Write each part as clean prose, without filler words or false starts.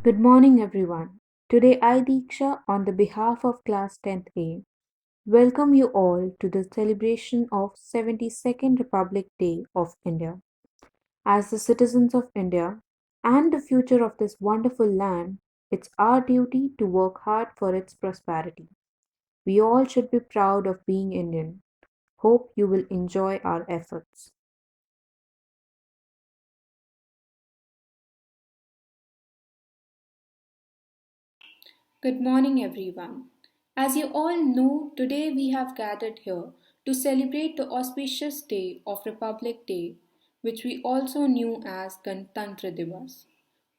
Good morning, everyone. Today, I, Deeksha, on the behalf of Class 10th A, welcome you all to the celebration of 72nd Republic Day of India. As the citizens of India and the future of this wonderful land, it's our duty to work hard for its prosperity. We all should be proud of being Indian. Hope you will enjoy our efforts. Good morning, everyone. As you all know, today we have gathered here to celebrate the auspicious day of Republic Day, which we also knew as Ganatantra Divas.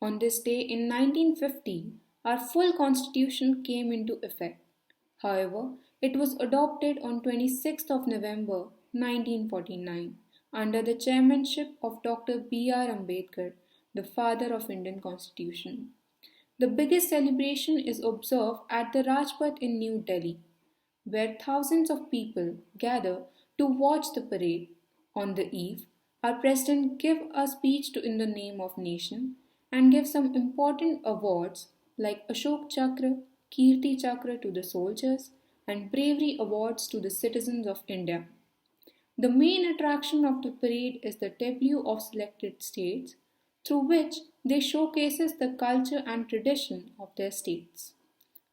On this day in 1950, our full constitution came into effect. However, it was adopted on 26th of November 1949 under the chairmanship of Dr. B.R. Ambedkar, the father of Indian Constitution. The biggest celebration is observed at the Rajpath in New Delhi, where thousands of people gather to watch the parade. On the eve, our president gives a speech in the name of nation and gives some important awards like Ashok Chakra, Kirti Chakra to the soldiers, and bravery awards to the citizens of India. The main attraction of the parade is the debut of selected states, through which they showcases the culture and tradition of their states.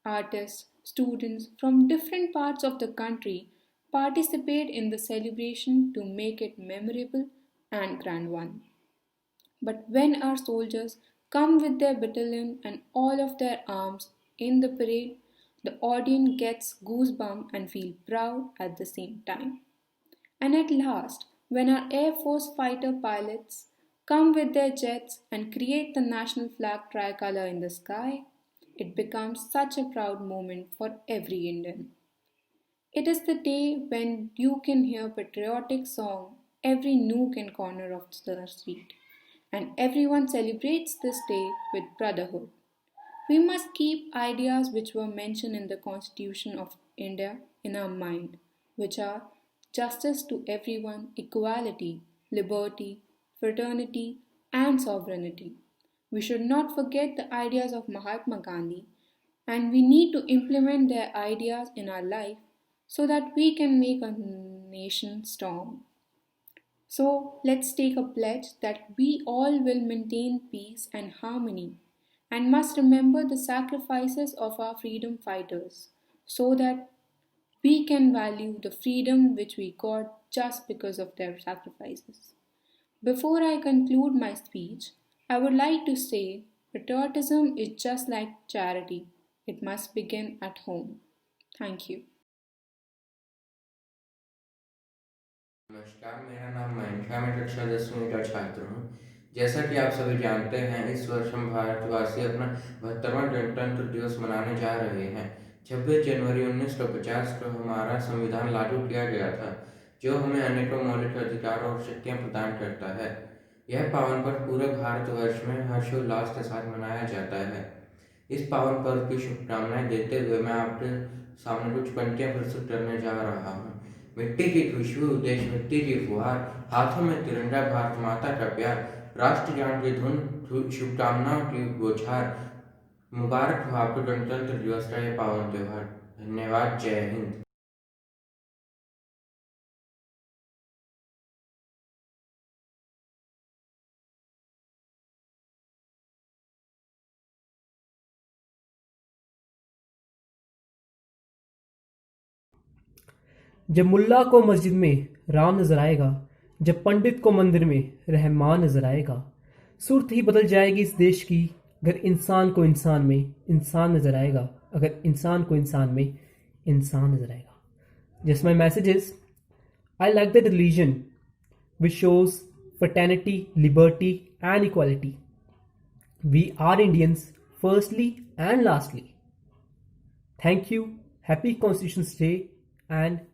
Artists, students from different parts of the country participate in the celebration to make it memorable and grand one. But when our soldiers come with their battalion and all of their arms in the parade, the audience gets goosebumps and feel proud at the same time. And at last, when our Air Force fighter pilots come with their jets and create the national flag tricolor in the sky, it becomes such a proud moment for every Indian. It is the day when you can hear patriotic song every nook and corner of the street, and everyone celebrates this day with brotherhood. We must keep ideas which were mentioned in the Constitution of India in our mind, which are justice to everyone, equality, liberty, fraternity, and sovereignty. We should not forget the ideas of Mahatma Gandhi, and we need to implement their ideas in our life so that we can make a nation strong. So let's take a pledge that we all will maintain peace and harmony and must remember the sacrifices of our freedom fighters so that we can value the freedom which we got just because of their sacrifices. Before I conclude my speech, I would like to say patriotism is just like charity, it must begin at home. Thank you. नमस्कार, मेरा नाम मयंक है। मैं कक्षा 10वीं का छात्र हूँ। जैसा कि आप सभी जानते हैं, इस वर्ष हम भारतवासी अपना 72वां गणतंत्र दिवस मनाने जा रहे हैं। 26 जनवरी 1950 को हमारा संविधान लागू किया गया था, जो हमें अनेकों मौलिक अधिकार और शक्तियाँ प्रदान करता है। यह पावन पर्व पूरे भारतवर्ष में हर्षोल्लास के साथ मनाया जाता है। इस पावन पर्व की शुभकामनाएं देते हुए मैं आपके सामने कुछ पंक्तियां प्रस्तुत करने जा रहा हूँ। मिट्टी की खुशबू, देशभक्ति की फुहार, हाथों में तिरंगा, भारत माता का प्यार, राष्ट्रगान की धुन, शुभकामनाओं की बौछार। मुबारक हो आपको गणतंत्र दिवस का ये पावन त्योहार। धन्यवाद। जय हिंद। जब मुल्ला को मस्जिद में राम नजर आएगा, जब पंडित को मंदिर में रहमान नजर आएगा, सूरत ही बदल जाएगी इस देश की। अगर इंसान को इंसान में इंसान नजर आएगा, अगर इंसान को इंसान में इंसान नजर आएगा। Just my message is, I like the religion which shows fraternity, liberty, and equality. We are Indians, firstly and lastly. Thank you. Happy Constitution's Day and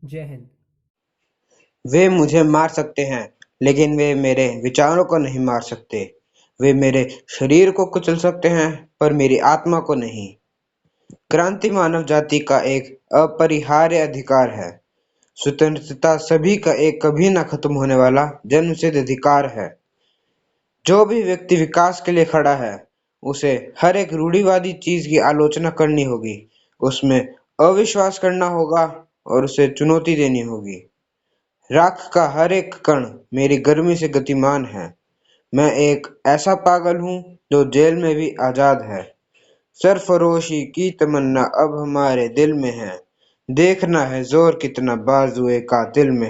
Jai Hind. वे मुझे मार सकते हैं, लेकिन वे मेरे विचारों को नहीं मार सकते। वे मेरे शरीर को कुचल सकते हैं, पर मेरी आत्मा को नहीं। क्रांति मानव जाति का एक अपरिहार्य अधिकार है। स्वतंत्रता सभी का एक कभी न खत्म होने वाला जन्मसिद्ध अधिकार है। जो भी व्यक्ति विकास के लिए खड़ा है, उसे हर एक रूढ़िवादी चीज की आलोचना करनी होगी, उसमें अविश्वास करना होगा और उसे चुनौती देनी होगी। राख का हर एक कण मेरी गर्मी से गतिमान है। मैं एक ऐसा पागल हूँ जो जेल में भी आजाद है। सरफरोशी की तमन्ना अब हमारे दिल में है। देखना है जोर कितना बाजुए कातिल में।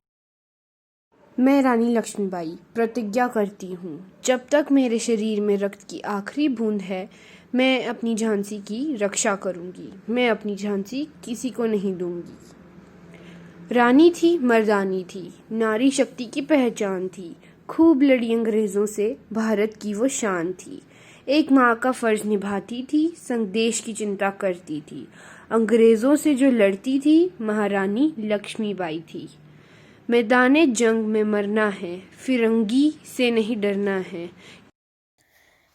मैं रानी लक्ष्मीबाई प्रतिज्ञा करती हूँ, जब तक मेरे शरीर में रक्त की आखिरी बूंद है, मैं अपनी झांसी की रक्षा करूँगी। मैं अपनी झांसी किसी को नहीं दूंगी। रानी थी, मर्दानी थी, नारी शक्ति की पहचान थी। खूब लड़ी अंग्रेज़ों से, भारत की वो शान थी। एक माँ का फर्ज निभाती थी, संग देश की चिंता करती थी। अंग्रेज़ों से जो लड़ती थी, महारानी लक्ष्मीबाई थी। मैदाने जंग में मरना है, फिरंगी से नहीं डरना है।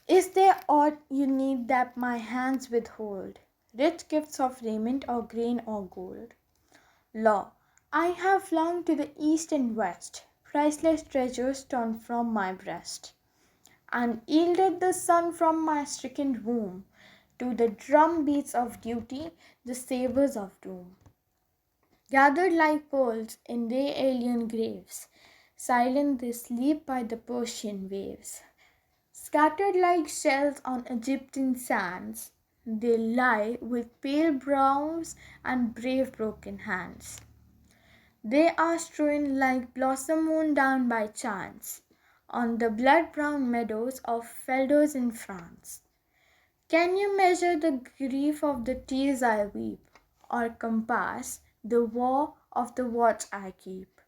Is there aught you need that my hands withhold, rich gifts of raiment or grain or gold? Lo, I have flung to the east and west, priceless treasures torn from my breast, and yielded the sun from my stricken womb to the drum beats of duty, the sabres of doom. Gathered like pearls in their alien graves, silent they sleep by the Persian waves. Scattered like shells on Egyptian sands, they lie with pale brows and brave broken hands. They are strewn like blossom mown down by chance on the blood brown meadows of Felders in France. Can you measure the grief of the tears I weep, or compass the war of the watch I keep,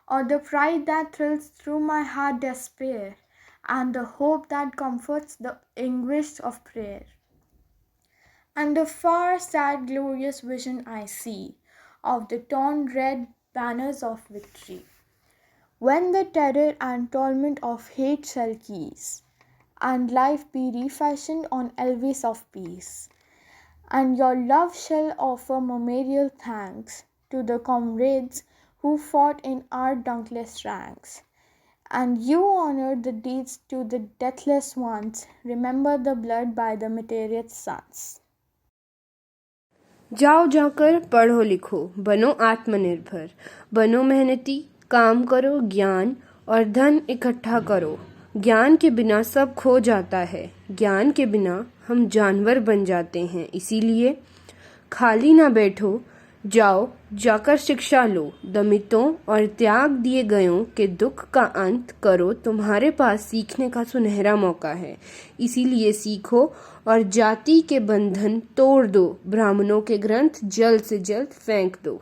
or the pride that thrills through my heart despair, and the hope that comforts the anguish of prayer? And the far, sad, glorious vision I see of the torn red banners of victory, when the terror and torment of hate shall cease, and life be refashioned on always of peace, and your love shall offer memorial thanks to the comrades who fought in our dauntless ranks. And you honor the deeds to the deathless ones, remember the blood by the martyred sons. जाओ जाकर पढ़ो लिखो, बनो आत्मनिर्भर, बनो मेहनती, काम करो, ज्ञान और धन इकट्ठा करो। ज्ञान के बिना सब खो जाता है, ज्ञान के बिना हम जानवर बन जाते हैं। इसीलिए खाली ना बैठो, जाओ जाकर शिक्षा लो। दमितों और त्याग दिए गयों के दुख का अंत करो, तुम्हारे पास सीखने का सुनहरा मौका है। इसीलिए सीखो और जाति के बंधन तोड़ दो, ब्राह्मणों के ग्रंथ जल्द से जल्द फेंक दो।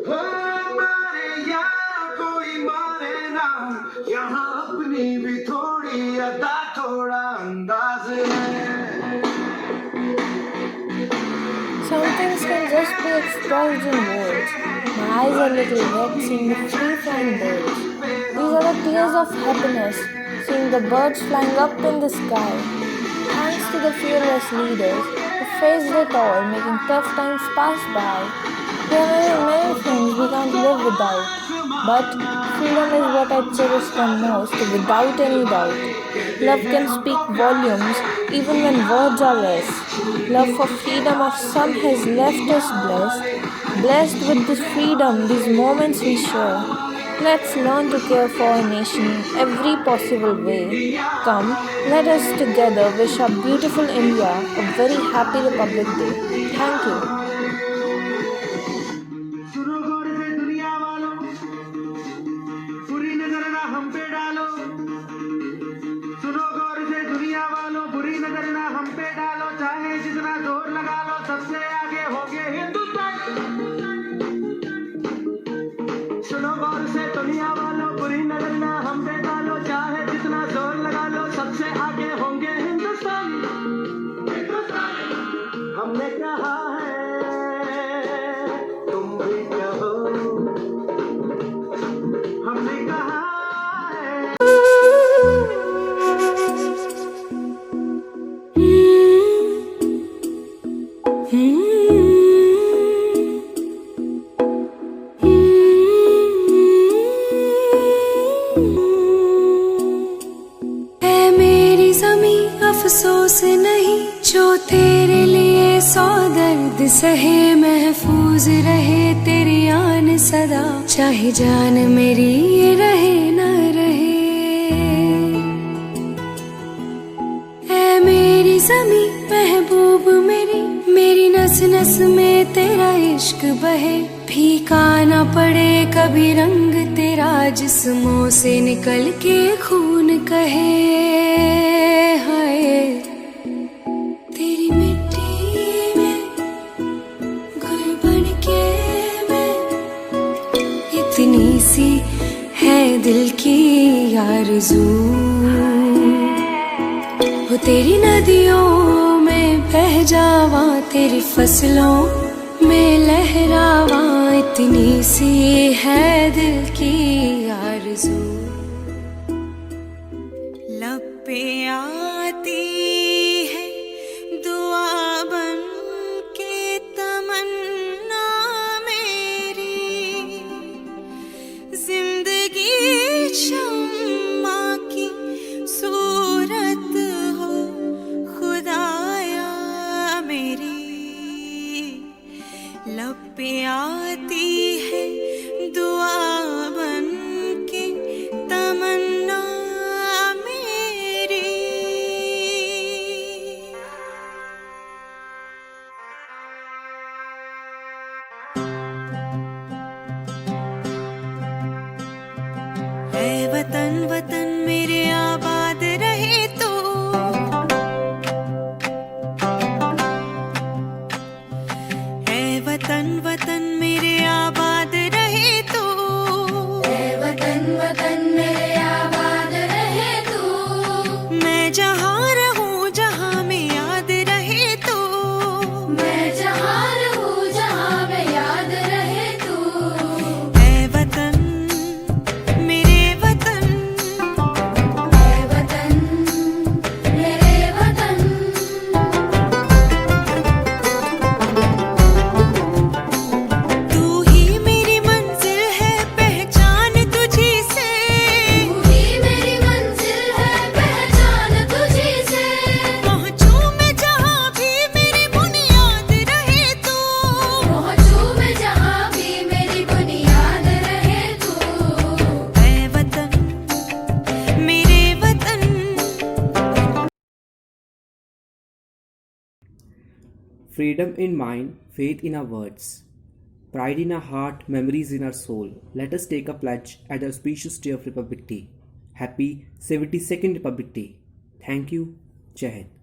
हमारे यहाँ कोई मारे ना, यहाँ अपनी भी थोड़ी अदा थोड़ा अंदाज है। Some things can just be expressed in words. My eyes are little wet seeing the free flying birds. These are the tears of happiness, seeing the birds flying up in the sky. Thanks to the fearless leaders who faced it all, making tough times pass by. There are many things we can't live without, but freedom is what I cherish the most, without any doubt. Love can speak volumes even when words are less. Love for freedom of some has left us blessed with this freedom, these moments we share. Let's learn to care for our nation in every possible way. Come, let us together wish our beautiful India a very happy Republic Day. Thank you. सुनो गौर से दुनिया वालों, बुरी नजर ना हम पे डालो। सुनो गौर से दुनिया वालों, बुरी नजर ना हम पे डालो। चाहे जितना जोर लगा लो, सबसे आगे होगे हिंदुस्तान। सुनो गौर से दुनिया वालों, बुरी नजर ना हम पे डालो। चाहे जितना जोर लगा लो, सबसे आगे होंगे हिंदुस्तान। हमने कहा है, तुम भी कहो। हमने कहा है। है मेरी ज़मीं अफसोस नहीं, जो तेरे लिए सौ दर्द सहे। महफूज रहे तेरी आन सदा, चाहे जान मेरी ये रहे न रहे। है मेरी ज़मीं महबूब मेरी, मेरी नस नस में तेरा इश्क बहे। फीका न पड़े कभी रंग तेरा, जिस्मों से निकल के खून कहे। हाय तेरी मिट्टी में गुल बन के मैं, इतनी सी है दिल की आरज़ू। हो तेरी नदियों में बह जावा, तेरी फसलों में लहरावा। इतनी सी है दिल की आरज़ू। लब पे आती है दुआ बन के तमन्ना मेरी। जिंदगी शम्मा की सूरत हो खुदाया मेरी। लब पे आती है दुआ बन के तमन्ना मेरी। ऐ वतन वतन मेरे आबाद रहे तो। ऐ वतन वतन मेरे आबाद रहे तो। ऐ वतन वतन मेरे आबाद रहे तो। मैं जहाँ रहूं जहाँ में याद रहे तो। मैं जहाँ रहूं जहाँ में याद रहे तो। ऐ वतन मेरे वतन, ऐ वतन मेरे वतन। तू ही मेरी मंजिल है पहचान तुझी से। तू ही मेरी मंजिल है पहचान तुझी से। पहुँचूं मैं जहाँ भी मेरी बुनियाद रहे तो। पहुँचूं मैं जहाँ भी मेरी बुनियाद रहे तो। ऐ वतन मेरे वतन। Freedom in mind, faith in our words, pride in our heart, memories in our soul. Let us take a pledge at the auspicious day of Republic Day. Happy 72nd Republic Day. Thank you. Jai Hind.